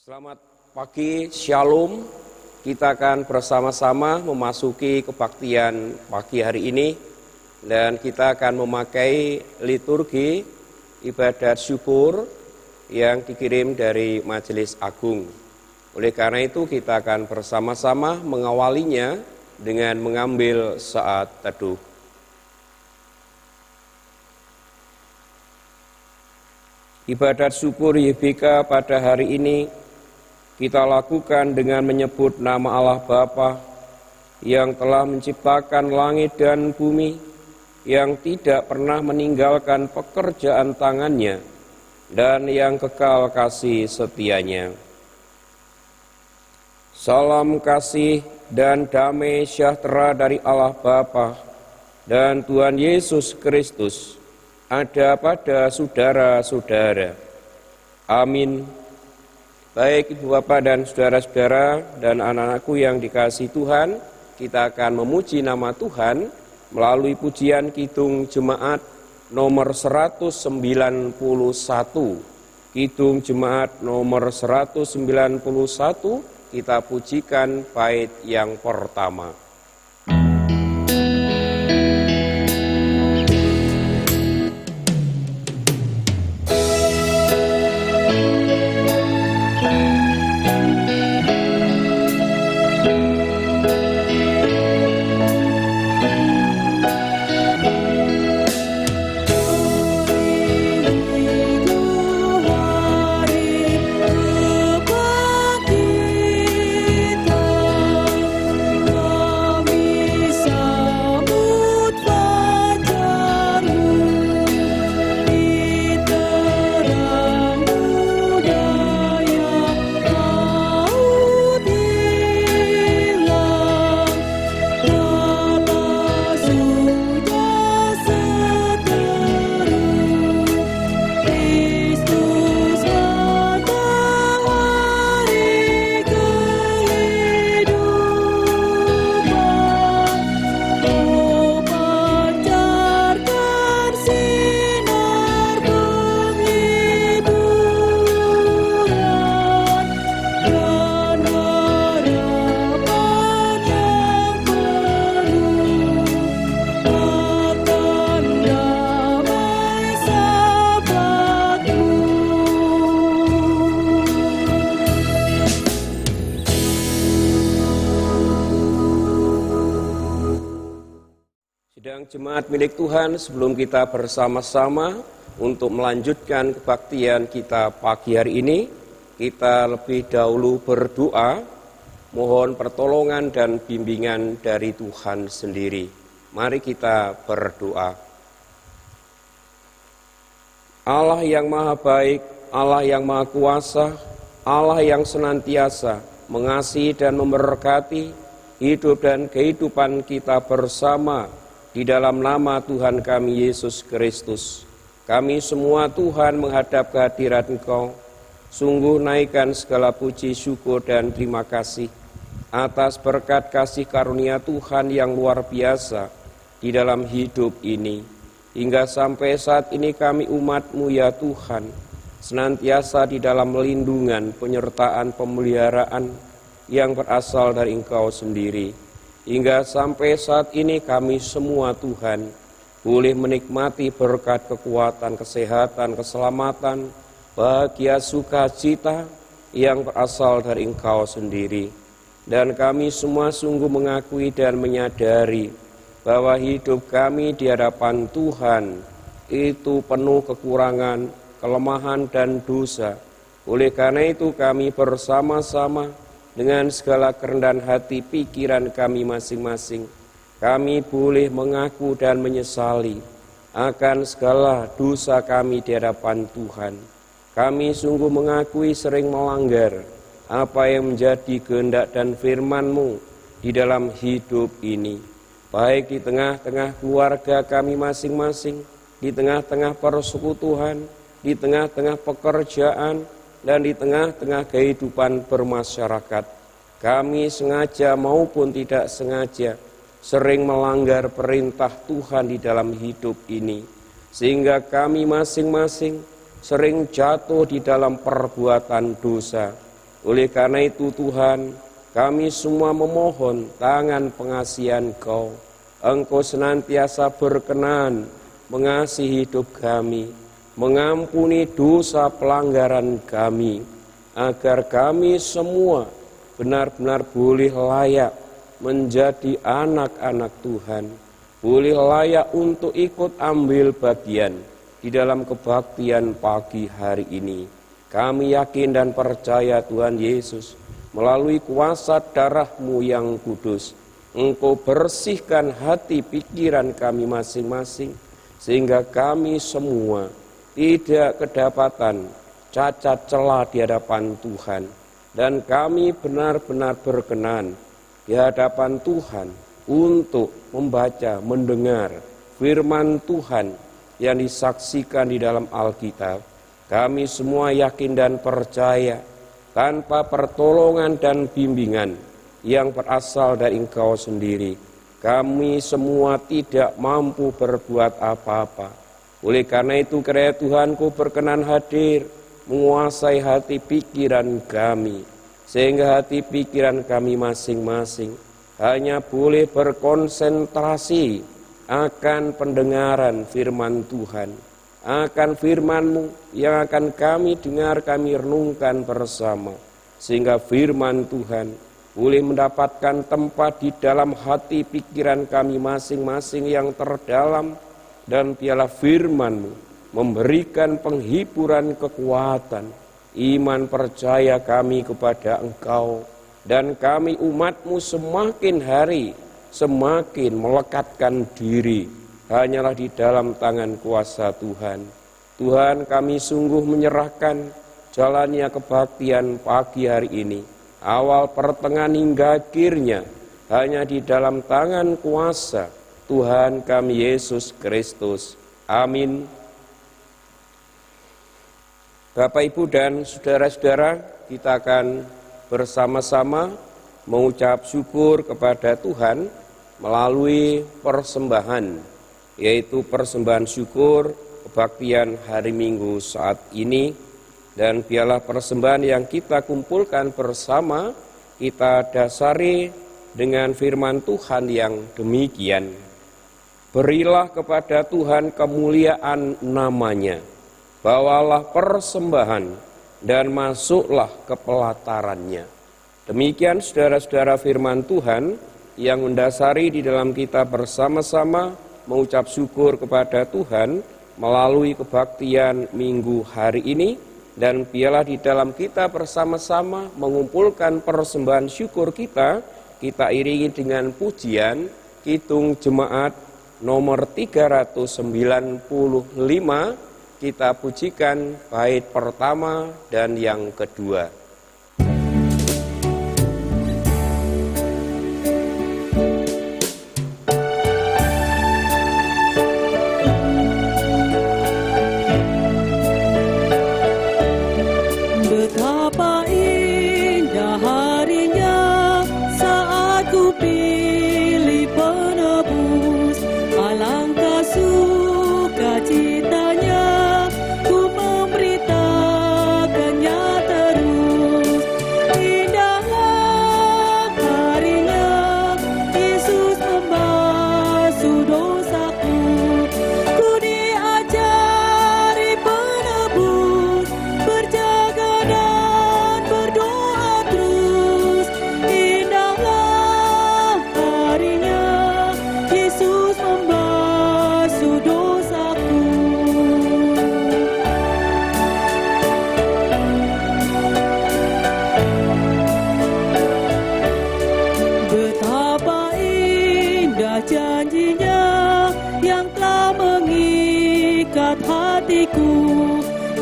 Selamat pagi, Shalom. Kita akan bersama-sama memasuki kebaktian pagi hari ini dan kita akan memakai liturgi ibadat syukur yang dikirim dari Majelis Agung. Oleh karena itu kita akan bersama-sama mengawalinya dengan mengambil saat teduh. Ibadat syukur YBK pada hari ini kita lakukan dengan menyebut nama Allah Bapa yang telah menciptakan langit dan bumi, yang tidak pernah meninggalkan pekerjaan tangannya, dan yang kekal kasih setianya. Salam kasih dan damai sejahtera dari Allah Bapa dan Tuhan Yesus Kristus ada pada saudara-saudara. Amin. Baik Ibu Bapak dan saudara-saudara dan anak-anakku yang dikasihi Tuhan, kita akan memuji nama Tuhan melalui pujian Kidung Jemaat nomor 191. Kidung Jemaat nomor 191, kita pujikan bait yang pertama. Jemaat milik Tuhan, sebelum kita bersama-sama untuk melanjutkan kebaktian kita pagi hari ini, kita lebih dahulu berdoa, mohon pertolongan dan bimbingan dari Tuhan sendiri. Mari kita berdoa. Allah yang maha baik, Allah yang maha kuasa, Allah yang senantiasa mengasihi dan memberkati hidup dan kehidupan kita bersama. Di dalam nama Tuhan kami Yesus Kristus, kami semua Tuhan menghadap kehadirat Engkau, sungguh naikkan segala puji, syukur dan terima kasih atas berkat kasih karunia Tuhan yang luar biasa di dalam hidup ini. Hingga sampai saat ini kami umat-Mu ya Tuhan, senantiasa di dalam lindungan, penyertaan, pemeliharaan yang berasal dari Engkau sendiri. Hingga sampai saat ini kami semua Tuhan boleh menikmati berkat kekuatan, kesehatan, keselamatan, bahagia, sukacita yang berasal dari Engkau sendiri. Dan kami semua sungguh mengakui dan menyadari bahwa hidup kami di hadapan Tuhan itu penuh kekurangan, kelemahan dan dosa. Oleh karena itu kami bersama-sama dengan segala kerendahan hati pikiran kami masing-masing, kami boleh mengaku dan menyesali akan segala dosa kami di hadapan Tuhan. Kami sungguh mengakui sering melanggar apa yang menjadi kehendak dan firman-Mu di dalam hidup ini, baik di tengah-tengah keluarga kami masing-masing, di tengah-tengah persekutuan, di tengah-tengah pekerjaan, dan di tengah-tengah kehidupan bermasyarakat. Kami sengaja maupun tidak sengaja sering melanggar perintah Tuhan di dalam hidup ini, sehingga kami masing-masing sering jatuh di dalam perbuatan dosa. Oleh karena itu Tuhan, kami semua memohon tangan pengasihan Engkau. Engkau senantiasa berkenan mengasihi hidup kami, mengampuni dosa pelanggaran kami, agar kami semua benar-benar boleh layak menjadi anak-anak Tuhan, boleh layak untuk ikut ambil bagian di dalam kebaktian pagi hari ini. Kami yakin dan percaya Tuhan Yesus, melalui kuasa darah-Mu yang kudus, Engkau bersihkan hati pikiran kami masing-masing, sehingga kami semua tidak kedapatan cacat celah di hadapan Tuhan, dan kami benar-benar berkenan di hadapan Tuhan untuk membaca, mendengar firman Tuhan yang disaksikan di dalam Alkitab. Kami semua yakin dan percaya, tanpa pertolongan dan bimbingan yang berasal dari Engkau sendiri, kami semua tidak mampu berbuat apa-apa. Oleh karena itu kiranya Tuhan Kau berkenan hadir, menguasai hati pikiran kami, sehingga hati pikiran kami masing-masing hanya boleh berkonsentrasi akan pendengaran firman Tuhan, akan firman-Mu yang akan kami dengar, kami renungkan bersama, sehingga firman Tuhan boleh mendapatkan tempat di dalam hati pikiran kami masing-masing yang terdalam, dan biarlah firman-Mu memberikan penghiburan, kekuatan, iman, percaya kami kepada Engkau, dan kami umat-Mu semakin hari semakin melekatkan diri hanyalah di dalam tangan kuasa Tuhan. Tuhan, kami sungguh menyerahkan jalannya kebaktian pagi hari ini, awal, pertengahan hingga akhirnya, hanya di dalam tangan kuasa Tuhan kami Yesus Kristus. Amin. Bapak, Ibu, dan saudara-saudara, kita akan bersama-sama mengucap syukur kepada Tuhan melalui persembahan, yaitu persembahan syukur kebaktian hari Minggu saat ini. Dan biarlah persembahan yang kita kumpulkan bersama kita dasari dengan firman Tuhan yang demikian. Berilah kepada Tuhan kemuliaan namanya, bawalah persembahan dan masuklah ke pelatarannya. Demikian saudara-saudara firman Tuhan yang mendasari di dalam kita bersama-sama mengucap syukur kepada Tuhan melalui kebaktian Minggu hari ini. Dan biarlah di dalam kita bersama-sama mengumpulkan persembahan syukur kita iringi dengan pujian Kidung Jemaat nomor 395, kita pujikan bait pertama dan yang kedua.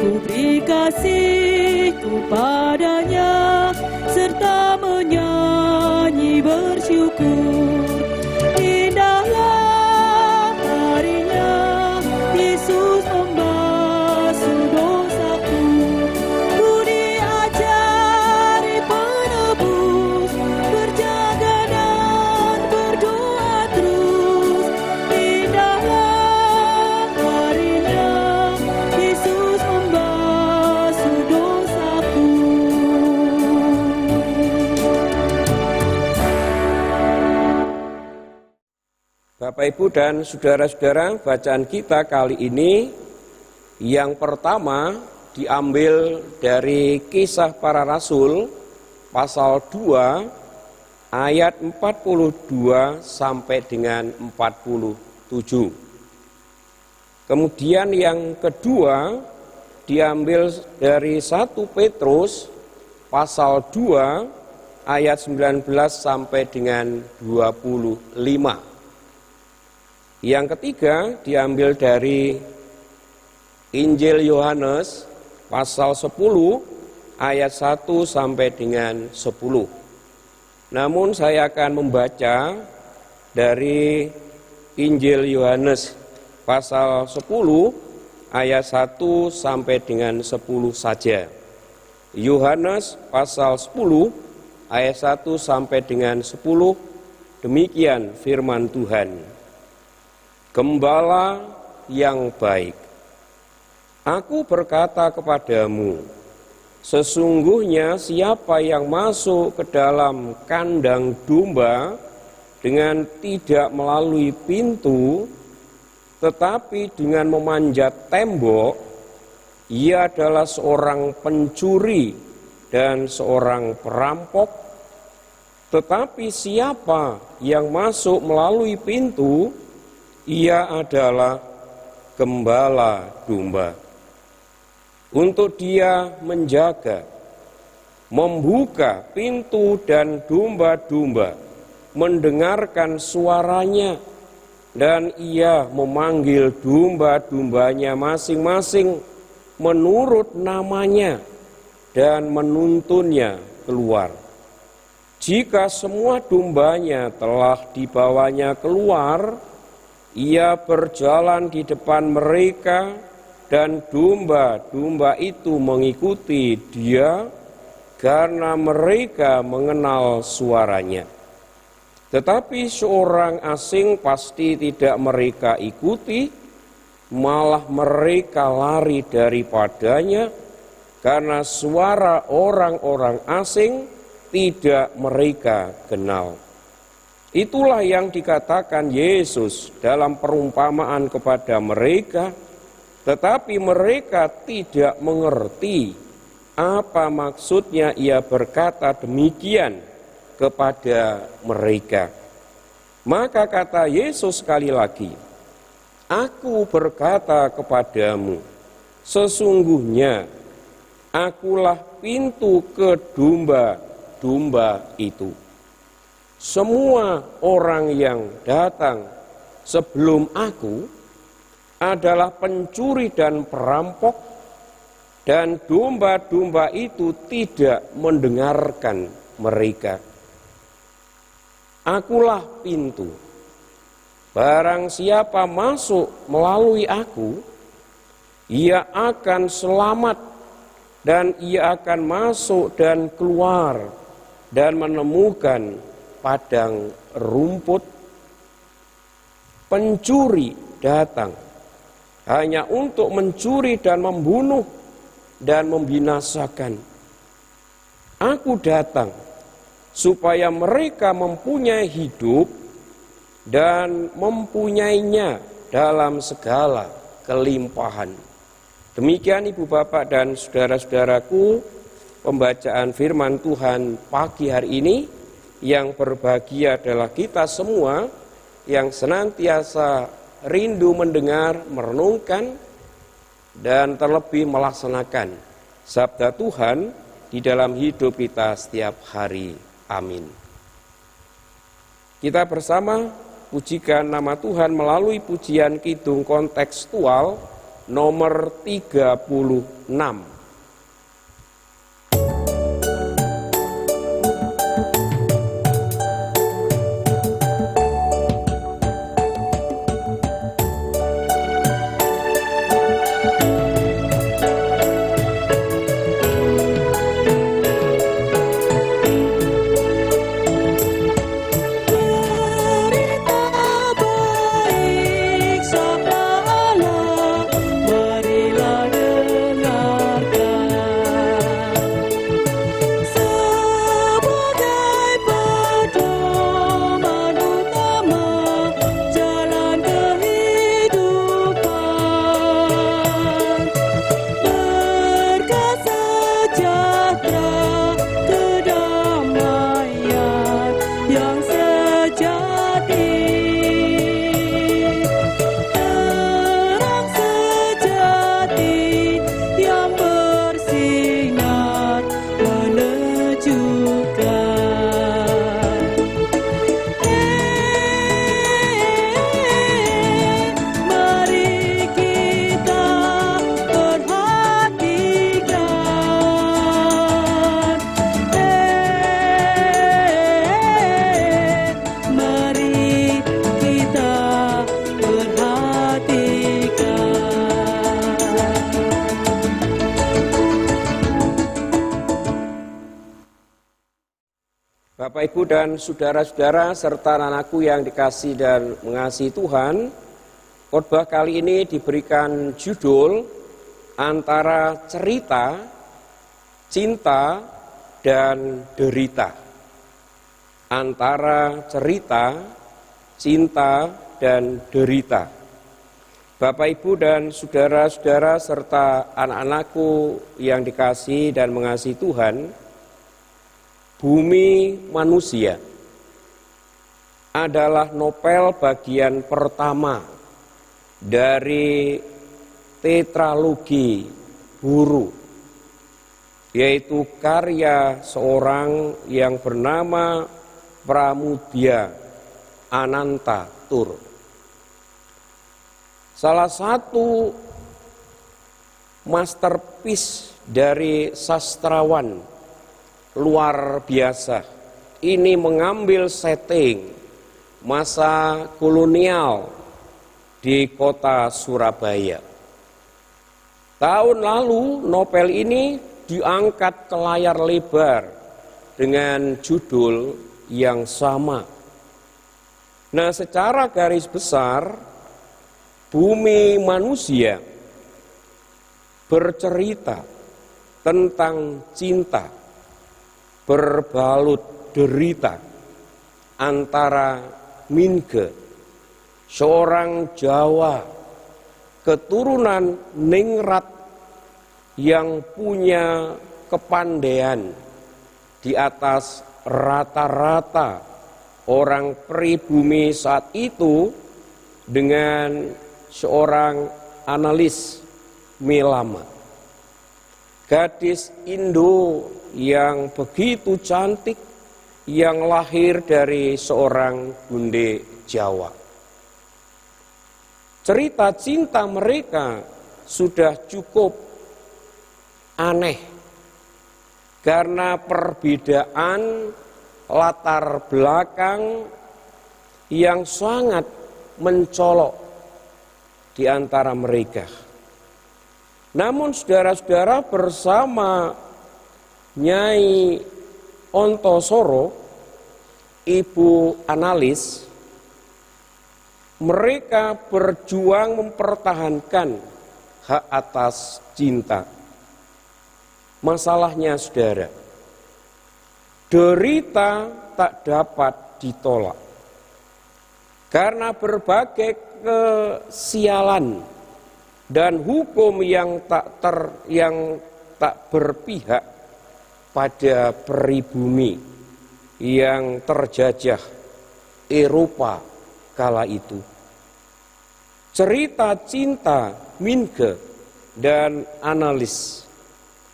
Ku beri kasih-Ku padanya, serta menyanyi bersyukur. Indahlah harinya, Yesus membasuh dosaku. Ku diajari penebus, berjaga dan berdoa terus. Indahlah harinya, Yesus membasuh dosaku. Bapak, Ibu, dan saudara-saudara, bacaan kita kali ini yang pertama diambil dari Kisah Para Rasul pasal 2 ayat 42 sampai dengan 47. Kemudian yang kedua diambil dari 1 Petrus pasal 2 ayat 19 sampai dengan 25. Yang ketiga diambil dari Injil Yohanes pasal 10 ayat 1 sampai dengan 10. Namun saya akan membaca dari Injil Yohanes pasal 10 ayat 1 sampai dengan 10 saja. Yohanes pasal 10 ayat 1 sampai dengan 10, demikian firman Tuhan. Gembala yang baik, aku berkata kepadamu, sesungguhnya siapa yang masuk ke dalam kandang domba dengan tidak melalui pintu, tetapi dengan memanjat tembok, ia adalah seorang pencuri dan seorang perampok. Tetapi siapa yang masuk melalui pintu, ia adalah gembala domba. Untuk dia menjaga, membuka pintu, dan domba-domba mendengarkan suaranya, dan ia memanggil domba-dombanya masing-masing menurut namanya dan menuntunnya keluar. Jika semua dombanya telah dibawanya keluar, ia berjalan di depan mereka, dan domba-domba itu mengikuti dia karena mereka mengenal suaranya. Tetapi seorang asing pasti tidak mereka ikuti, malah mereka lari daripadanya karena suara orang-orang asing tidak mereka kenal. Itulah yang dikatakan Yesus dalam perumpamaan kepada mereka, tetapi mereka tidak mengerti apa maksudnya ia berkata demikian kepada mereka. Maka kata Yesus sekali lagi, aku berkata kepadamu, sesungguhnya akulah pintu ke domba-domba itu. Semua orang yang datang sebelum aku adalah pencuri dan perampok, dan domba-domba itu tidak mendengarkan mereka. Akulah pintu. Barang siapa masuk melalui aku, ia akan selamat, dan ia akan masuk dan keluar dan menemukan padang rumput. Pencuri datang hanya untuk mencuri dan membunuh dan membinasakan. Aku datang supaya mereka mempunyai hidup dan mempunyainya dalam segala kelimpahan. Demikian Ibu Bapak dan saudara-saudaraku, pembacaan firman Tuhan pagi hari ini. Yang berbahagia adalah kita semua yang senantiasa rindu mendengar, merenungkan, dan terlebih melaksanakan sabda Tuhan di dalam hidup kita setiap hari. Amin. Kita bersama pujikan nama Tuhan melalui pujian kidung kontekstual nomor 36. Berita baik sabda Allah, marilah dengarkan. Bapak, Ibu, dan saudara-saudara serta anakku yang dikasihi dan mengasihi Tuhan, khotbah kali ini diberikan judul antara cerita, cinta, dan derita. Antara cerita, cinta, dan derita. Bapak, Ibu, dan saudara-saudara serta anak-anakku yang dikasihi dan mengasihi Tuhan, Bumi Manusia adalah novel bagian pertama dari tetralogi Buru, yaitu karya seorang yang bernama Pramudia Anantatur. Salah satu masterpiece dari sastrawan luar biasa. Ini mengambil setting masa kolonial di kota Surabaya. Tahun lalu novel ini diangkat ke layar lebar dengan judul yang sama. Nah, secara garis besar, Bumi Manusia bercerita tentang cinta berbalut derita antara Mingge, seorang Jawa keturunan ningrat yang punya kepandaian di atas rata-rata orang pribumi saat itu, dengan seorang analis Melama, gadis Indo yang begitu cantik, yang lahir dari seorang bunde Jawa. Cerita cinta mereka sudah cukup aneh karena perbedaan latar belakang yang sangat mencolok di antara mereka. Namun saudara-saudara, bersama Nyai Ontosoro, ibu analis, mereka berjuang mempertahankan hak atas cinta. Masalahnya, saudara, derita tak dapat ditolak karena berbagai kesialan dan hukum yang tak berpihak pada pribumi yang terjajah Eropa kala itu. Cerita cinta Mingge dan analis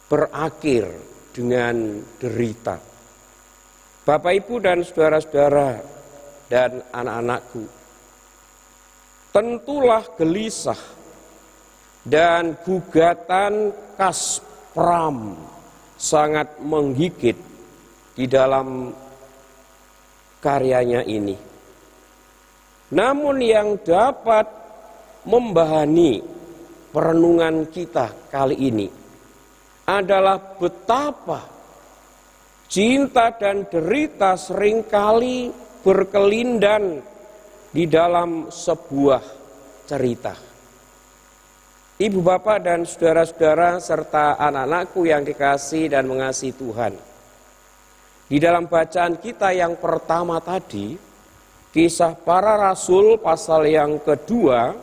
berakhir dengan derita. Bapak, Ibu, dan saudara-saudara dan anak-anakku, tentulah gelisah dan gugatan khas Pram sangat menggigit di dalam karyanya ini. Namun yang dapat membahani perenungan kita kali ini adalah betapa cinta dan derita seringkali berkelindan di dalam sebuah cerita. Ibu, bapak, dan saudara-saudara serta anak-anakku yang dikasihi dan mengasihi Tuhan, di dalam bacaan kita yang pertama tadi, Kisah Para Rasul pasal yang kedua,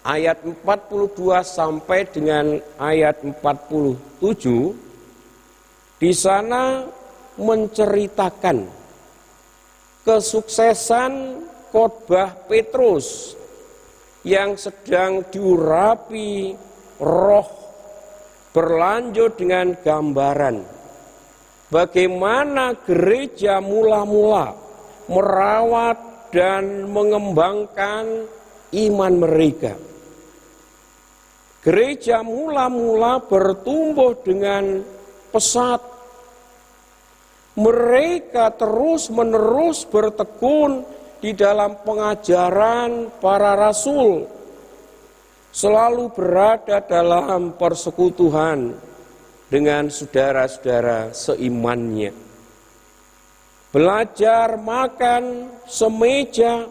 ayat 42 sampai dengan ayat 47, di sana menceritakan kesuksesan khotbah Petrus yang sedang diurapi Roh, berlanjut dengan gambaran bagaimana gereja mula-mula merawat dan mengembangkan iman mereka. Gereja mula-mula bertumbuh dengan pesat. Mereka terus-menerus bertekun di dalam pengajaran para rasul, selalu berada dalam persekutuan dengan saudara-saudara seimannya. belajar makan semeja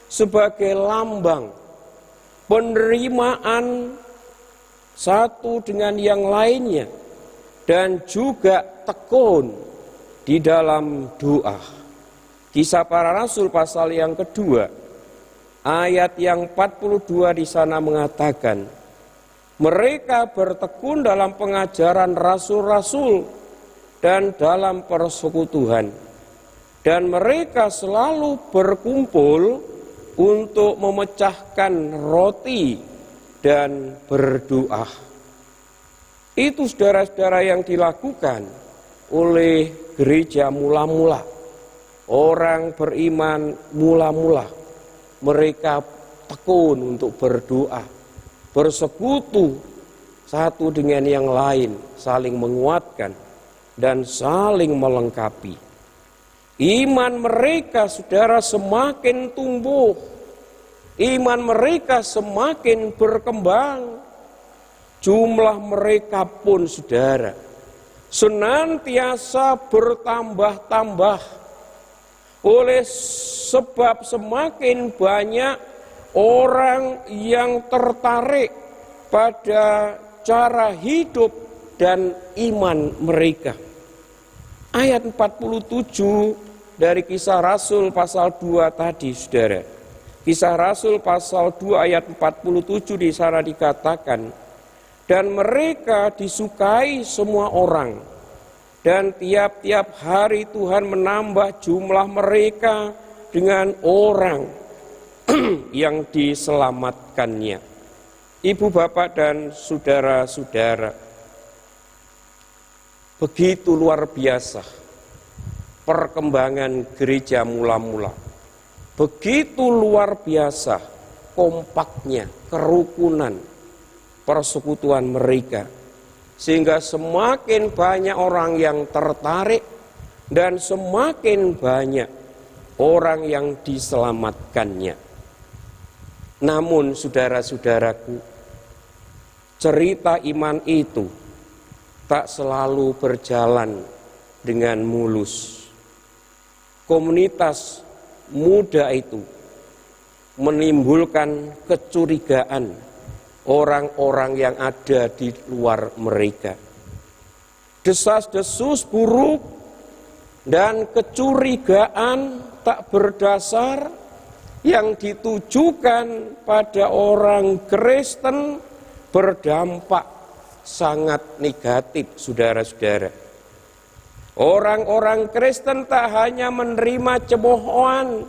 sebagai lambang penerimaan satu dengan yang lainnya, dan juga tekun di dalam doa. Kisah Para Rasul pasal yang kedua, ayat yang 42 di sana mengatakan, mereka bertekun dalam pengajaran rasul-rasul dan dalam persekutuan, dan mereka selalu berkumpul untuk memecahkan roti dan berdoa. Itu saudara-saudara yang dilakukan oleh gereja mula-mula. Orang beriman mula-mula, mereka tekun untuk berdoa, bersekutu satu dengan yang lain, saling menguatkan dan saling melengkapi. Iman mereka, saudara, semakin tumbuh, iman mereka semakin berkembang. Jumlah mereka pun, saudara, senantiasa bertambah-tambah. Oleh sebab semakin banyak orang yang tertarik pada cara hidup dan iman mereka. Ayat 47 dari Kisah Rasul pasal 2 tadi, saudara. Kisah Rasul pasal 2 ayat 47 di sana dikatakan, dan mereka disukai semua orang, dan tiap-tiap hari Tuhan menambah jumlah mereka dengan orang yang diselamatkannya. Ibu, bapak, dan saudara-saudara, begitu luar biasa perkembangan gereja mula-mula. Begitu luar biasa kompaknya kerukunan persekutuan mereka, sehingga semakin banyak orang yang tertarik dan semakin banyak orang yang diselamatkannya. Namun saudara-saudaraku, cerita iman itu tak selalu berjalan dengan mulus. Komunitas muda itu menimbulkan kecurigaan orang-orang yang ada di luar mereka. Desas-desus buruk dan kecurigaan tak berdasar yang ditujukan pada orang Kristen berdampak sangat negatif, saudara-saudara. Orang-orang Kristen tak hanya menerima cemoohan,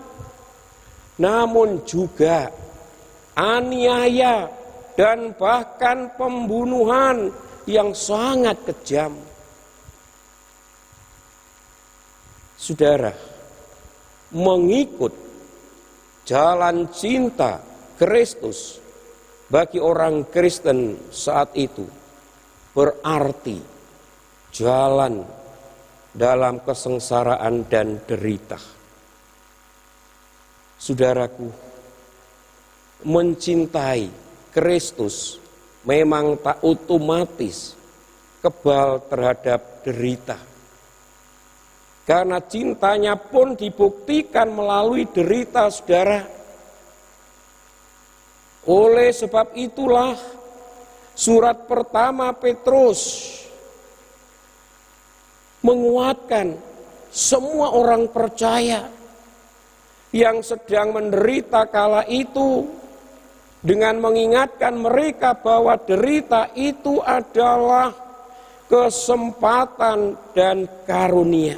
namun juga aniaya dan bahkan pembunuhan yang sangat kejam. Saudara, mengikut jalan cinta Kristus bagi orang Kristen saat itu berarti jalan dalam kesengsaraan dan derita. Saudaraku, mencintai Kristus memang tak otomatis kebal terhadap derita. Karena cintanya pun dibuktikan melalui derita, saudara. Oleh sebab itulah surat pertama Petrus menguatkan semua orang percaya yang sedang menderita kala itu dengan mengingatkan mereka bahwa derita itu adalah kesempatan dan karunia.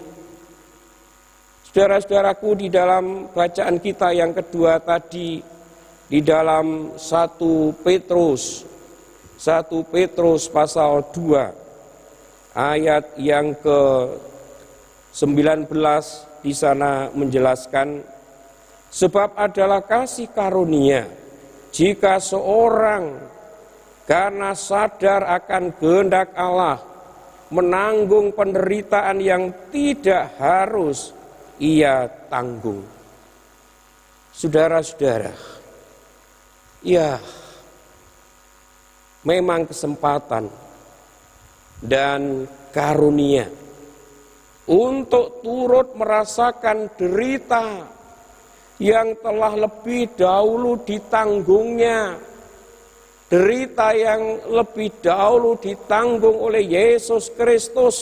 Saudara-saudaraku, di dalam bacaan kita yang kedua tadi, di dalam 1 Petrus pasal 2 ayat yang ke-19 di sana menjelaskan, sebab adalah kasih karunia jika seorang karena sadar akan kehendak Allah menanggung penderitaan yang tidak harus ia tanggung. Saudara-saudara, ya, memang kesempatan dan karunia untuk turut merasakan derita yang telah lebih dahulu ditanggungnya, derita yang lebih dahulu ditanggung oleh Yesus Kristus.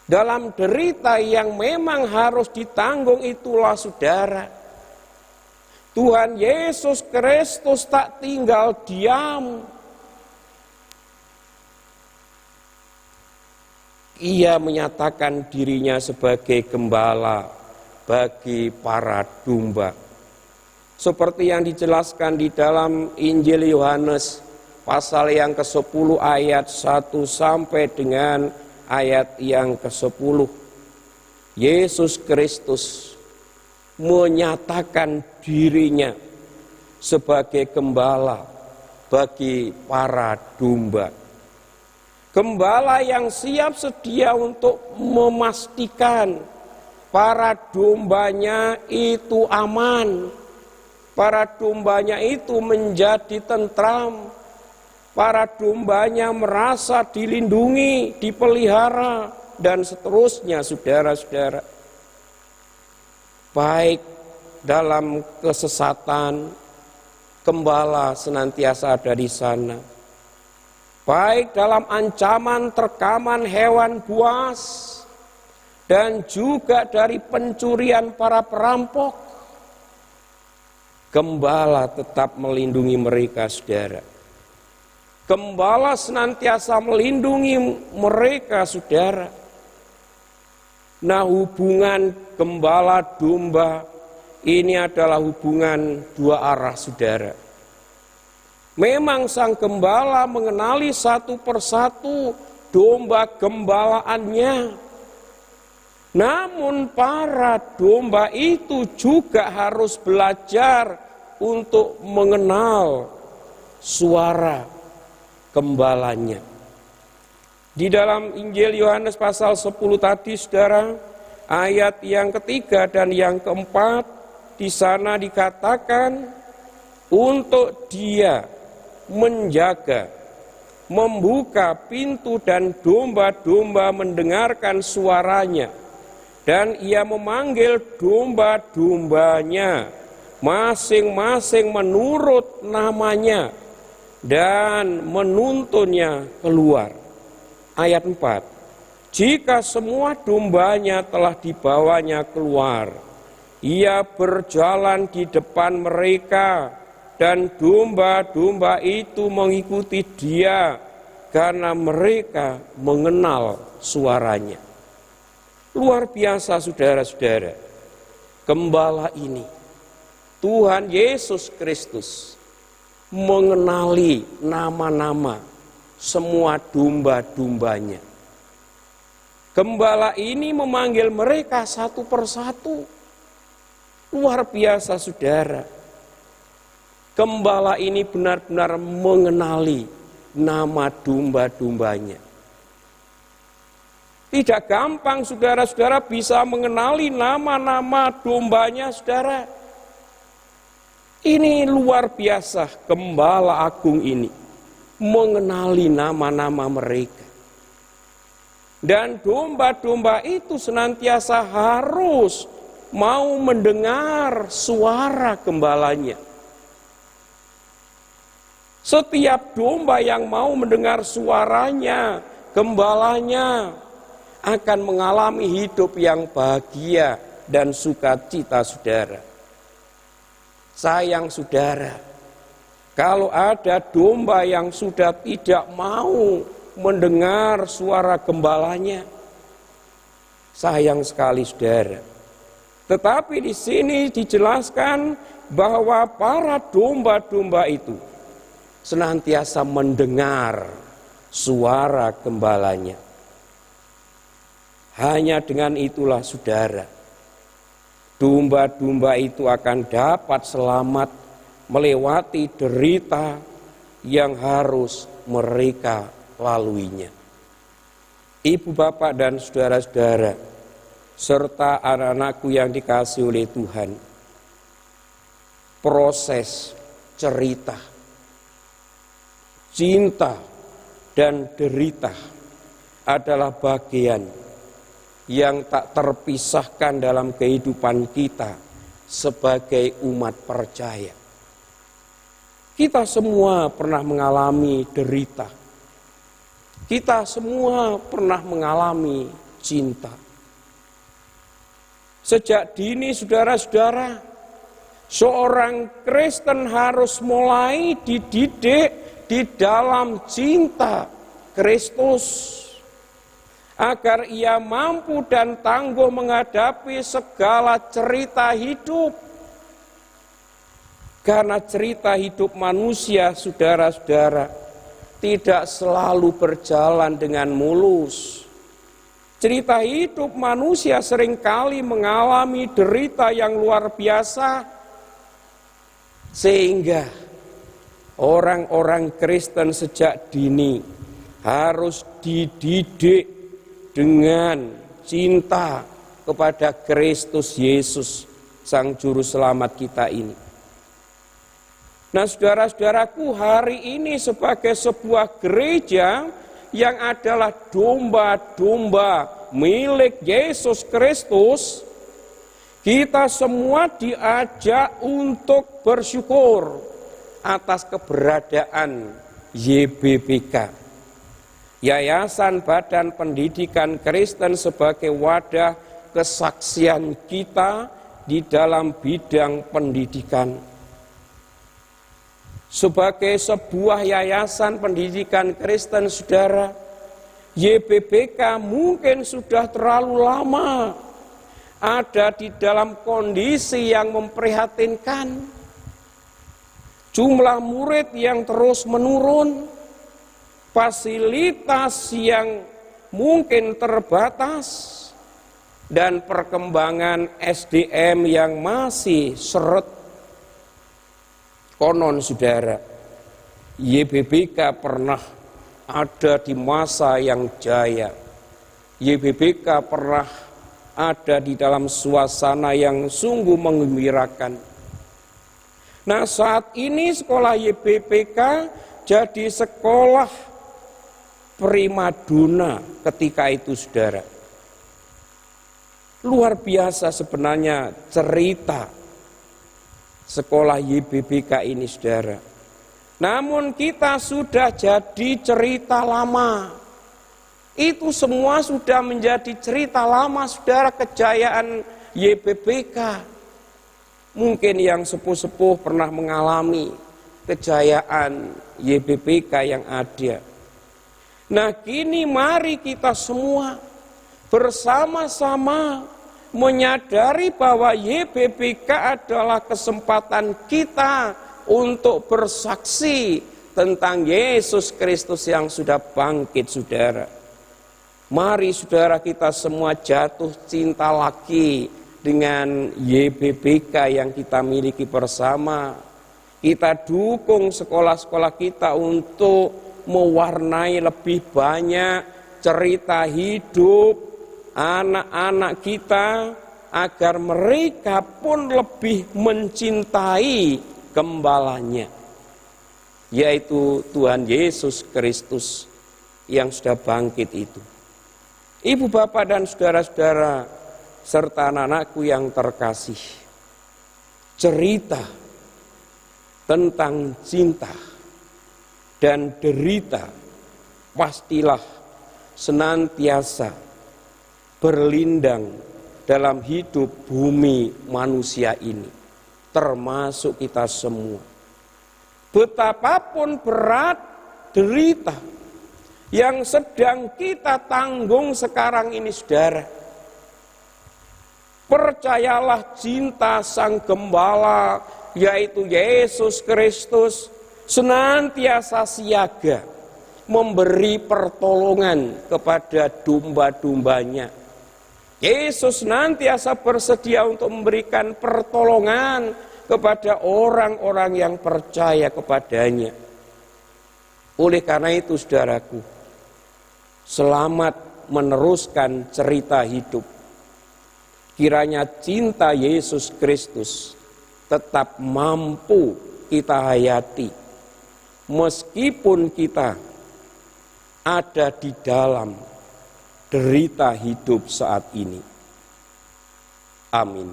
Dalam derita yang memang harus ditanggung itulah saudara, Tuhan Yesus Kristus tak tinggal diam. Ia menyatakan dirinya sebagai gembala bagi para domba. Seperti yang dijelaskan di dalam Injil Yohanes pasal yang ke-10 ayat 1 sampai dengan ayat yang ke-10. Yesus Kristus menyatakan dirinya sebagai gembala bagi para domba. Gembala yang siap sedia untuk memastikan para dombanya itu aman, para dombanya itu menjadi tentram, para dombanya merasa dilindungi, dipelihara, dan seterusnya, saudara-saudara. Baik dalam kesesatan, gembala senantiasa ada di sana. Baik dalam ancaman terkaman hewan buas, dan juga dari pencurian para perampok, gembala tetap melindungi mereka, saudara. Gembala senantiasa melindungi mereka, saudara. Nah, hubungan gembala domba ini adalah hubungan dua arah, saudara. Memang sang gembala mengenali satu persatu domba gembalaannya. Namun para domba itu juga harus belajar untuk mengenal suara gembalanya. Di dalam Injil Yohanes pasal 10 tadi, saudara, ayat yang ketiga dan yang keempat, di sana dikatakan untuk dia menjaga, membuka pintu dan domba-domba mendengarkan suaranya, dan ia memanggil domba-dombanya masing-masing menurut namanya dan menuntunnya keluar. Ayat 4, jika semua dombanya telah dibawanya keluar, ia berjalan di depan mereka, dan domba-domba itu mengikuti dia karena mereka mengenal suaranya. Luar biasa, saudara-saudara. Gembala ini, Tuhan Yesus Kristus, mengenali nama-nama semua domba-dombanya. Gembala ini memanggil mereka satu persatu. Luar biasa, saudara. Gembala ini benar-benar mengenali nama domba-dombanya. Tidak gampang, saudara-saudara, bisa mengenali nama-nama dombanya, saudara. Ini luar biasa, gembala agung ini mengenali nama-nama mereka. Dan domba-domba itu senantiasa harus mau mendengar suara gembalanya. Setiap domba yang mau mendengar suaranya, gembalanya, akan mengalami hidup yang bahagia dan sukacita, saudara. Sayang, saudara, kalau ada domba yang sudah tidak mau mendengar suara gembalanya, sayang sekali, saudara. Tetapi di sini dijelaskan bahwa para domba-domba itu senantiasa mendengar suara gembalanya. Hanya dengan itulah, saudara, domba-domba itu akan dapat selamat melewati derita yang harus mereka laluinya. Ibu, bapak, dan saudara-saudara, serta anak-anakku yang dikasihi oleh Tuhan, proses cerita, cinta, dan derita adalah bagian yang tak terpisahkan dalam kehidupan kita sebagai umat percaya. Kita semua pernah mengalami derita. Kita semua pernah mengalami cinta. Sejak dini saudara-saudara, seorang Kristen harus mulai dididik di dalam cinta Kristus, agar ia mampu dan tangguh menghadapi segala cerita hidup. Karena cerita hidup manusia, saudara-saudara, tidak selalu berjalan dengan mulus. Cerita hidup manusia seringkali mengalami derita yang luar biasa, sehingga orang-orang Kristen sejak dini harus dididik dengan cinta kepada Kristus Yesus, Sang Juru Selamat kita ini. Nah, saudara-saudaraku, hari ini sebagai sebuah gereja yang adalah domba-domba milik Yesus Kristus, kita semua diajak untuk bersyukur atas keberadaan YBBK, Yayasan Badan Pendidikan Kristen, sebagai wadah kesaksian kita di dalam bidang pendidikan. Sebagai sebuah yayasan pendidikan Kristen, saudara, YBBK mungkin sudah terlalu lama ada di dalam kondisi yang memprihatinkan. Jumlah murid yang terus menurun, fasilitas yang mungkin terbatas, dan perkembangan SDM yang masih seret. Konon saudara, YBBK pernah ada di masa yang jaya. YBBK pernah ada di dalam suasana yang sungguh menggembirakan. Nah, saat ini sekolah YBBK jadi sekolah primadona ketika itu, saudara. Luar biasa sebenarnya cerita sekolah YBBK ini, saudara. Namun kita sudah jadi cerita lama. Itu semua sudah menjadi cerita lama, saudara, kejayaan YBBK. Mungkin yang sepuh-sepuh pernah mengalami kejayaan YBBK yang ada. Nah, kini mari kita semua bersama-sama menyadari bahwa YBBK adalah kesempatan kita untuk bersaksi tentang Yesus Kristus yang sudah bangkit, saudara. Mari saudara, kita semua jatuh cinta lagi dengan YBBK yang kita miliki bersama. Kita dukung sekolah-sekolah kita untuk mewarnai lebih banyak cerita hidup anak-anak kita, agar mereka pun lebih mencintai gembalanya, yaitu Tuhan Yesus Kristus yang sudah bangkit itu. Ibu, bapak, dan saudara-saudara, serta anak-anakku yang terkasih, cerita tentang cinta dan derita pastilah senantiasa berlindang dalam hidup bumi manusia ini, termasuk kita semua. Betapapun berat derita yang sedang kita tanggung sekarang ini, saudara, percayalah cinta Sang Gembala, yaitu Yesus Kristus, senantiasa siaga memberi pertolongan kepada domba-dombanya. Yesus senantiasa bersedia untuk memberikan pertolongan kepada orang-orang yang percaya kepadanya. Oleh karena itu, saudaraku, selamat meneruskan cerita hidup. Kiranya cinta Yesus Kristus tetap mampu kita hayati, meskipun kita ada di dalam derita hidup saat ini. Amin.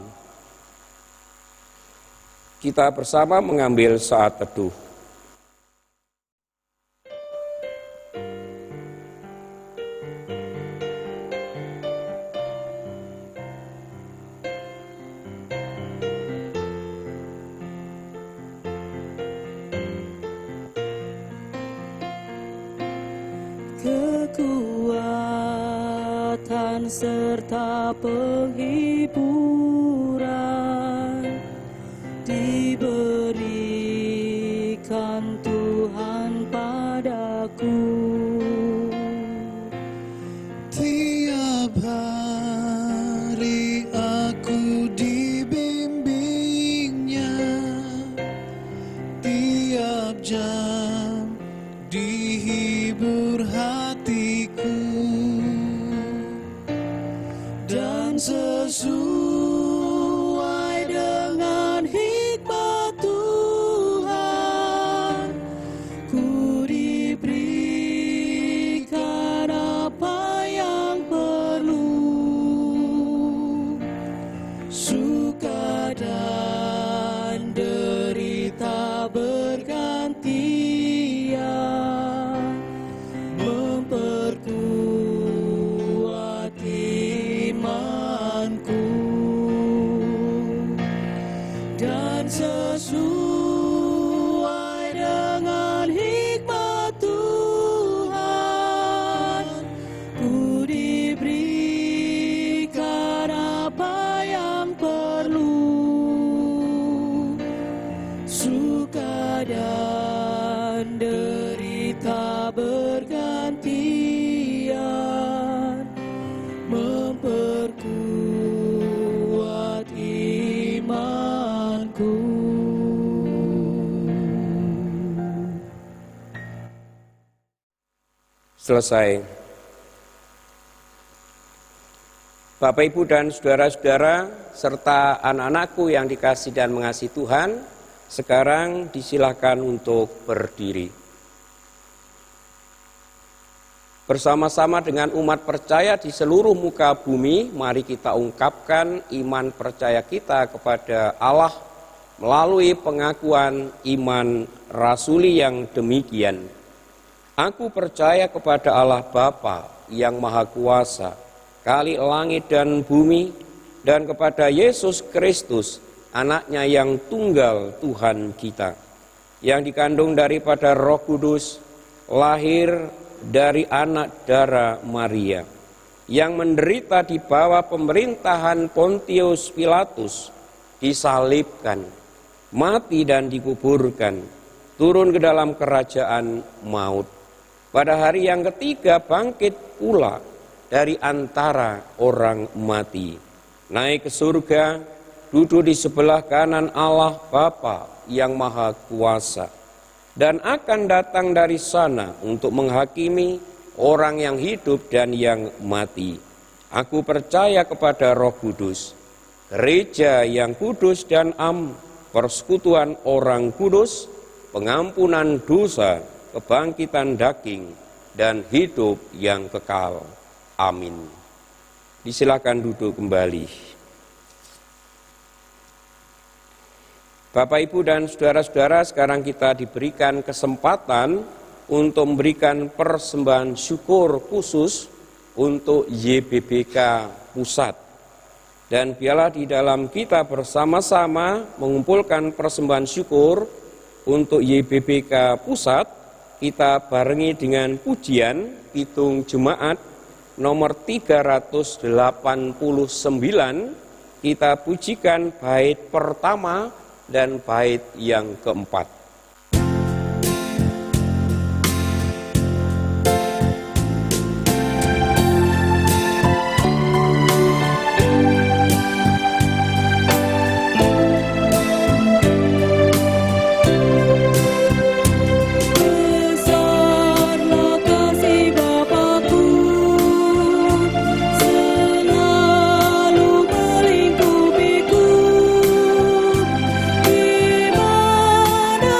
Kita bersama mengambil saat teduh. Kekuatan serta penghiburan diberikan Tuhan padaku. Tiap hari aku dibimbingnya, tiap jam dihibur hatiku, dan sesuai dengan hikmat Tuhan, ku diberikan apa yang perlu, suka dan derita bergantian, memperkuat imanku, dan sesuai dengan hikmat Tuhan, ku diberikan apa yang perlu, suka dan derita bergantian, memperkuat imanku. Selesai. Bapak, Ibu, dan saudara-saudara, serta anak-anakku yang dikasihi dan mengasihi Tuhan, sekarang disilakan untuk berdiri. Bersama-sama dengan umat percaya di seluruh muka bumi, mari kita ungkapkan iman percaya kita kepada Allah melalui pengakuan iman rasuli yang demikian. Aku percaya kepada Allah Bapa yang Maha Kuasa, Khalik langit dan bumi, dan kepada Yesus Kristus, Anaknya yang tunggal Tuhan kita, yang dikandung daripada Roh Kudus, lahir dari anak darah Maria, yang menderita di bawah pemerintahan Pontius Pilatus, disalibkan, mati dan dikuburkan, turun ke dalam kerajaan maut. Pada hari yang ketiga bangkit pula dari antara orang mati, naik ke surga, duduk di sebelah kanan Allah Bapa yang Maha Kuasa, dan akan datang dari sana untuk menghakimi orang yang hidup dan yang mati. Aku percaya kepada Roh Kudus, gereja yang kudus dan persekutuan orang kudus, pengampunan dosa, kebangkitan daging, dan hidup yang kekal. Amin. Disilakan duduk kembali. Bapak, Ibu, dan saudara-saudara, sekarang kita diberikan kesempatan untuk memberikan persembahan syukur khusus untuk YBBK Pusat. Dan biarlah di dalam kita bersama-sama mengumpulkan persembahan syukur untuk YBBK Pusat, kita barengi dengan pujian Pitung Jemaat nomor 389, kita pujikan bait pertama dan bait yang keempat. Selalu melingkupiku, di mana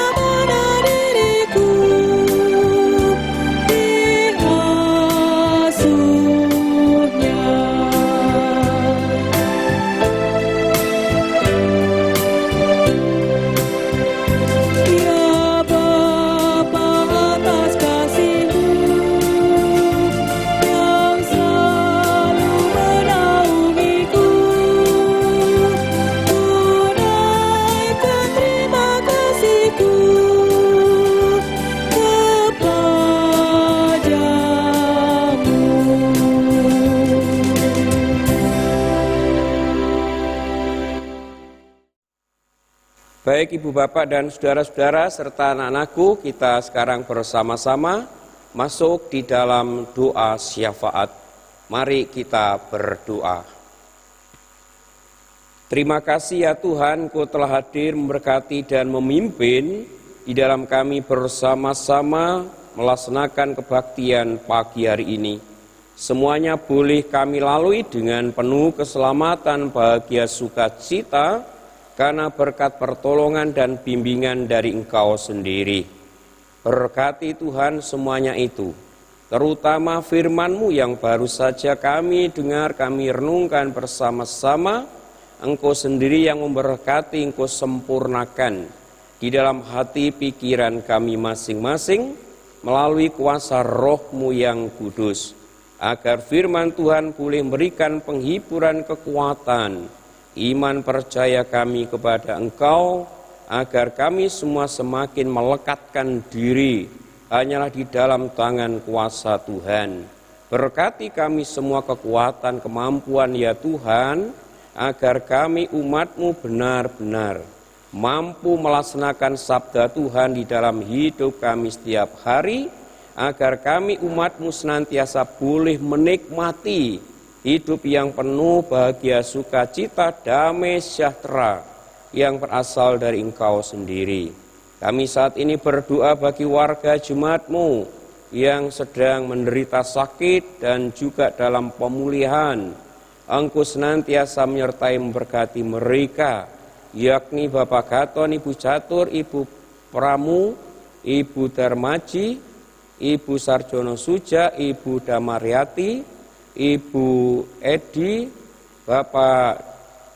Baik Ibu Bapak dan Saudara-saudara serta anak-anakku, kita sekarang bersama-sama masuk di dalam doa syafaat. Mari kita berdoa. Terima kasih ya Tuhan, Kau telah hadir memberkati dan memimpin di dalam kami bersama-sama melaksanakan kebaktian pagi hari ini. Semuanya boleh kami lalui dengan penuh keselamatan, bahagia, sukacita, karena berkat pertolongan dan bimbingan dari Engkau sendiri. Berkati Tuhan semuanya itu, terutama firman-Mu yang baru saja kami dengar, kami renungkan bersama-sama. Engkau sendiri yang memberkati, Engkau sempurnakan di dalam hati pikiran kami masing-masing melalui kuasa Roh-Mu yang kudus, agar firman Tuhan boleh memberikan penghiburan, kekuatan, iman percaya kami kepada Engkau, agar kami semua semakin melekatkan diri hanyalah di dalam tangan kuasa Tuhan. Berkati kami semua kekuatan, kemampuan ya Tuhan, agar kami umat-Mu benar-benar mampu melaksanakan sabda Tuhan di dalam hidup kami setiap hari, agar kami umat-Mu senantiasa boleh menikmati hidup yang penuh bahagia, sukacita, damai, sejahtera yang berasal dari Engkau sendiri. Kami saat ini berdoa bagi warga jemaat-Mu yang sedang menderita sakit dan juga dalam pemulihan. Engkau senantiasa menyertai memberkati mereka, yakni Bapak Gaton, Ibu Catur, Ibu Pramu, Ibu Darmaji, Ibu Sarjono Suja, Ibu Damaryati, Ibu Edi, Bapak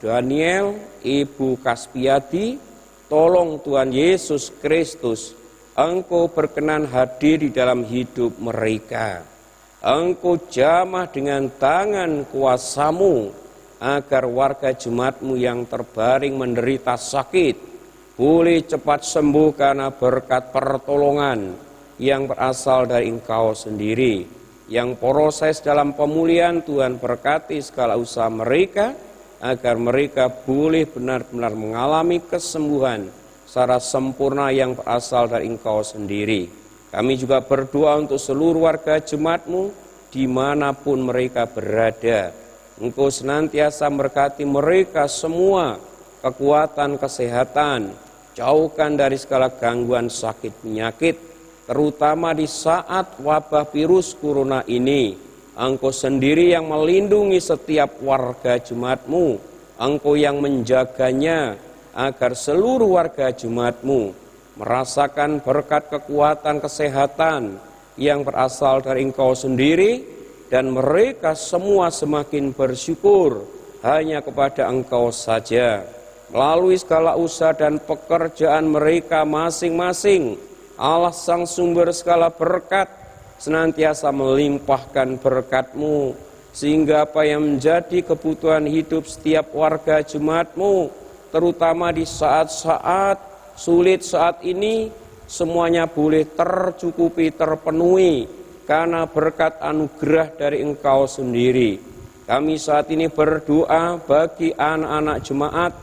Daniel, Ibu Kaspiadi. Tolong Tuhan Yesus Kristus, Engkau berkenan hadir di dalam hidup mereka. Engkau jamah dengan tangan kuasa-Mu, agar warga jemaat-Mu yang terbaring menderita sakit boleh cepat sembuh karena berkat pertolongan yang berasal dari Engkau sendiri. Yang proses dalam pemulihan, Tuhan berkati segala usaha mereka, agar mereka boleh benar-benar mengalami kesembuhan secara sempurna yang berasal dari Engkau sendiri. Kami juga berdoa untuk seluruh warga jemaat-Mu dimanapun mereka berada. Engkau senantiasa memberkati mereka semua, kekuatan, kesehatan, jauhkan dari segala gangguan sakit penyakit, terutama di saat wabah virus corona ini. Engkau sendiri yang melindungi setiap warga jemaat-Mu, Engkau yang menjaganya, agar seluruh warga jemaat-Mu merasakan berkat kekuatan kesehatan yang berasal dari Engkau sendiri, dan mereka semua semakin bersyukur hanya kepada Engkau saja. Melalui segala usaha dan pekerjaan mereka masing-masing, Allah Sang Sumber segala berkat senantiasa melimpahkan berkat-Mu, sehingga apa yang menjadi kebutuhan hidup setiap warga jemaat-Mu, terutama di saat-saat sulit saat ini, semuanya boleh tercukupi, terpenuhi karena berkat anugerah dari Engkau sendiri. Kami saat ini berdoa bagi anak-anak jemaat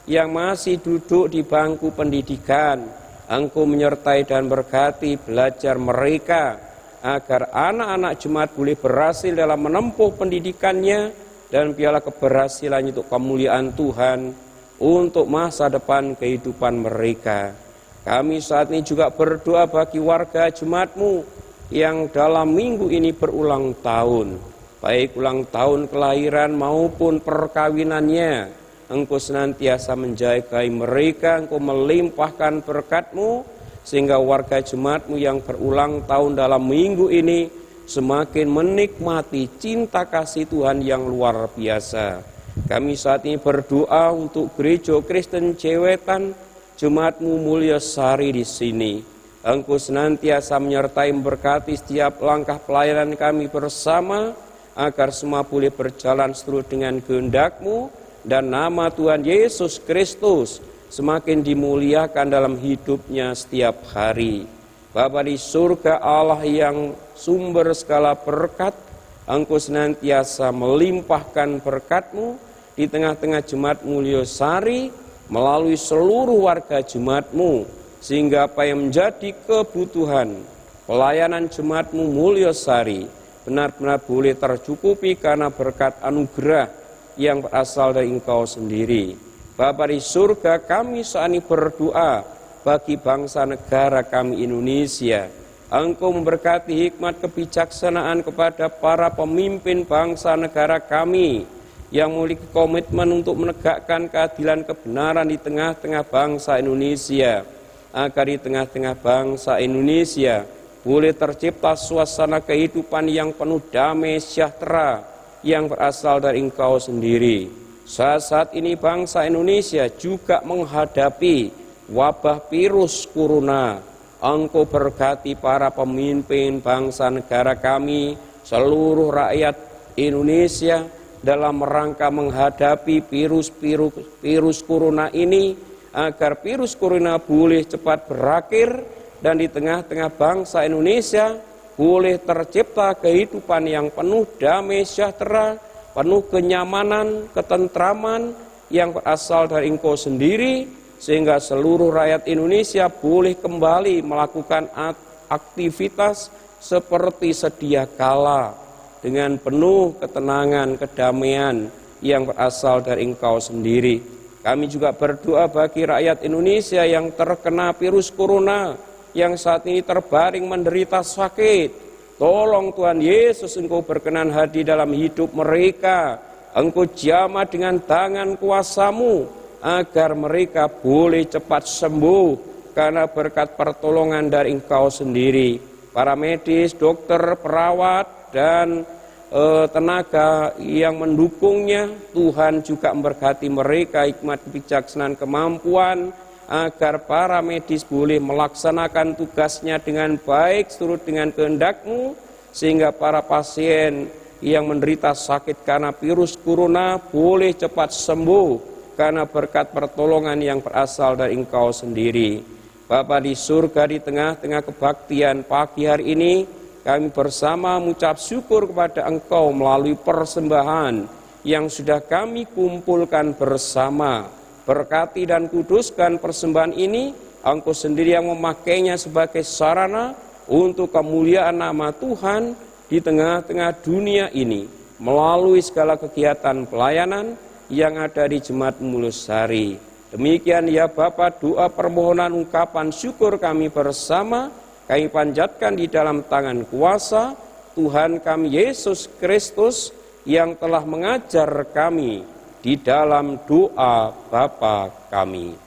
yang masih duduk di bangku pendidikan. Engkau menyertai dan berkati belajar mereka, agar anak-anak jemaat boleh berhasil dalam menempuh pendidikannya, dan biarlah keberhasilannya untuk kemuliaan Tuhan, untuk masa depan kehidupan mereka. Kami saat ini juga berdoa bagi warga jemaat-Mu yang dalam minggu ini berulang tahun, baik ulang tahun kelahiran maupun perkawinannya. Engkau senantiasa menjagai mereka, Engkau melimpahkan berkat-Mu, sehingga warga jemaat-Mu yang berulang tahun dalam minggu ini semakin menikmati cinta kasih Tuhan yang luar biasa. Kami saat ini berdoa untuk Gereja Kristen Jewetan, jemaat-Mu Mulya Sari di sini. Engkau senantiasa menyertai memberkati setiap langkah pelayanan kami bersama, agar semua boleh berjalan seturut dengan kehendak-Mu, dan nama Tuhan Yesus Kristus semakin dimuliakan dalam hidupnya setiap hari. Bapa di surga, Allah yang sumber segala berkat, Engkau senantiasa melimpahkan berkat-Mu di tengah-tengah jemaat Mulya Sari, melalui seluruh warga jemaat-Mu, sehingga apa yang menjadi kebutuhan pelayanan jemaat-Mu Mulyosari benar-benar boleh tercukupi karena berkat anugerah yang berasal dari Engkau sendiri. Bapa di surga, kami saat ini berdoa bagi bangsa negara kami Indonesia. Engkau memberkati hikmat kebijaksanaan kepada para pemimpin bangsa negara kami yang memiliki komitmen untuk menegakkan keadilan kebenaran di tengah-tengah bangsa Indonesia, agar di tengah-tengah bangsa Indonesia boleh tercipta suasana kehidupan yang penuh damai sejahtera yang berasal dari Engkau sendiri. Saat ini bangsa Indonesia juga menghadapi wabah virus corona. Engkau berkati para pemimpin bangsa negara kami, seluruh rakyat Indonesia dalam rangka menghadapi virus corona ini, agar virus corona boleh cepat berakhir dan di tengah-tengah bangsa Indonesia boleh tercipta kehidupan yang penuh damai sejahtera, penuh kenyamanan, ketentraman yang berasal dari Engkau sendiri, sehingga seluruh rakyat Indonesia boleh kembali melakukan aktivitas seperti sedia kala dengan penuh ketenangan, kedamaian yang berasal dari Engkau sendiri. Kami juga berdoa bagi rakyat Indonesia yang terkena virus corona, yang saat ini terbaring menderita sakit. Tolong Tuhan Yesus, Engkau berkenan hadir dalam hidup mereka. Engkau jamah dengan tangan kuasa-Mu, agar mereka boleh cepat sembuh karena berkat pertolongan dari Engkau sendiri. Para medis, dokter, perawat, dan tenaga yang mendukungnya, Tuhan juga memberkati mereka hikmat kebijaksanaan kemampuan, agar para medis boleh melaksanakan tugasnya dengan baik seturut dengan kehendak-Mu, sehingga para pasien yang menderita sakit karena virus corona boleh cepat sembuh karena berkat pertolongan yang berasal dari Engkau sendiri. Bapa di surga, di tengah-tengah kebaktian pagi hari ini, kami bersama mengucap syukur kepada Engkau melalui persembahan yang sudah kami kumpulkan bersama. Berkati dan kuduskan persembahan ini, Engkau sendiri yang memakainya sebagai sarana untuk kemuliaan nama Tuhan di tengah-tengah dunia ini, melalui segala kegiatan pelayanan yang ada di Jemaat Mulyosari. Demikian ya Bapa, doa permohonan ungkapan syukur kami bersama, kami panjatkan di dalam tangan kuasa Tuhan kami Yesus Kristus yang telah mengajar kami di dalam doa Bapa kami.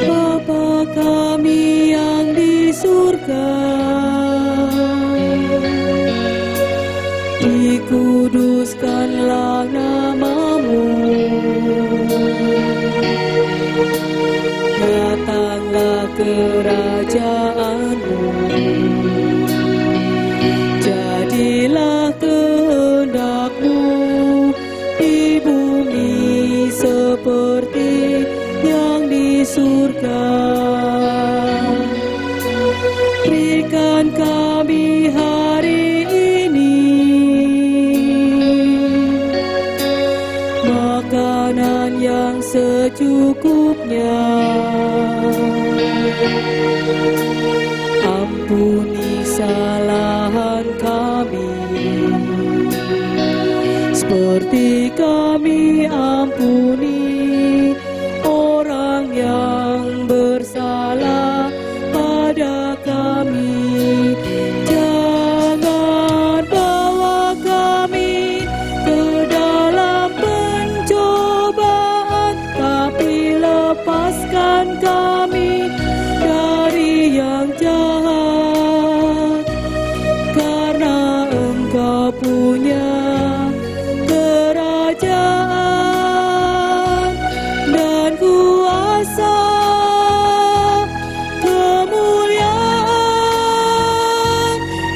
Bapa kami yang di surga, dikuduskanlah nama-Mu, datanglah kerajaan-Mu, jadilah kehendak-Mu di bumi seperti yang di surga. Berikan kami hari makanan yang secukupnya. Ampuni kesalahan kami, seperti kami ampuni orang yang bersalah pada kami. Jangan bawa kami ke dalam pencobaan, tapi lepaskan kami dari yang jahat, karena Engkau punya kerajaan dan kuasa, kemuliaan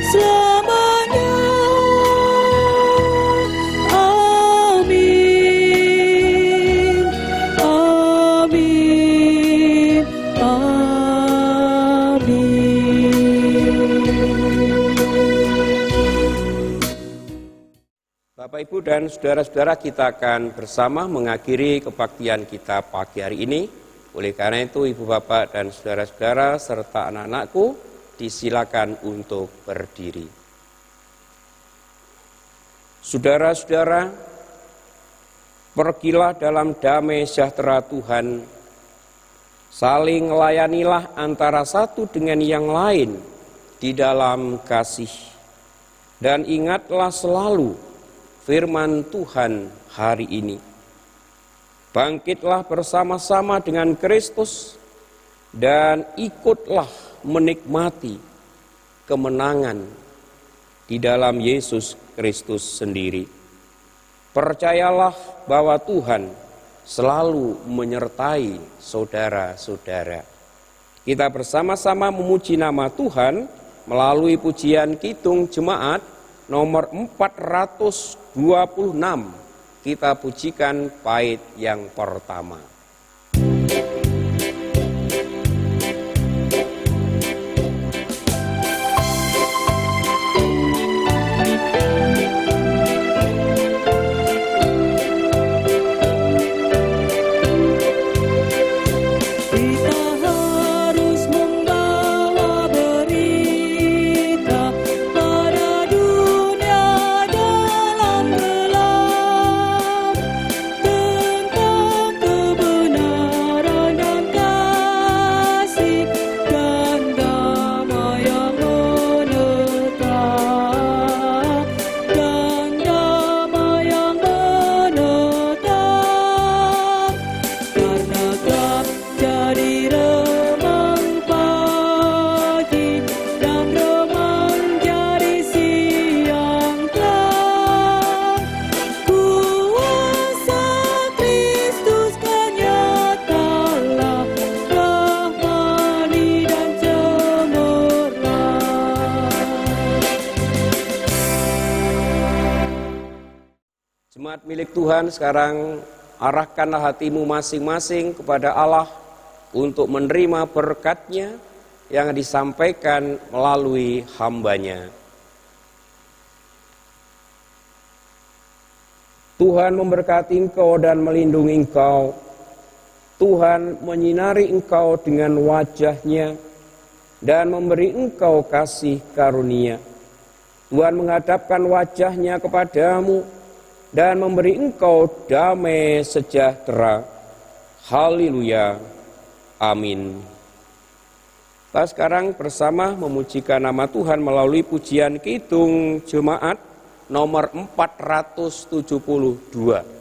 selamanya. Amin. Bapak, Ibu, dan saudara-saudara, kita akan bersama mengakhiri kebaktian kita pagi hari ini. Oleh karena itu, Ibu, Bapak, dan saudara-saudara, serta anak-anakku, disilakan untuk berdiri. Saudara-saudara, pergilah dalam damai sejahtera Tuhan, saling layanilah antara satu dengan yang lain di dalam kasih, dan ingatlah selalu firman Tuhan hari ini. Bangkitlah bersama-sama dengan Kristus dan ikutlah menikmati kemenangan di dalam Yesus Kristus sendiri. Percayalah bahwa Tuhan selalu menyertai saudara-saudara. Kita bersama-sama memuji nama Tuhan melalui pujian Kidung Jemaat nomor 426, kita pujikan bait yang pertama. Jemaat milik Tuhan, sekarang arahkanlah hatimu masing-masing kepada Allah untuk menerima berkat-Nya yang disampaikan melalui hamba-Nya. Tuhan memberkati engkau dan melindungi engkau. Tuhan menyinari engkau dengan wajah-Nya dan memberi engkau kasih karunia. Tuhan menghadapkan wajah-Nya kepadamu dan memberi engkau damai sejahtera. Haleluya. Amin. Kita sekarang bersama memujikan nama Tuhan melalui pujian Kidung Jemaat nomor 472.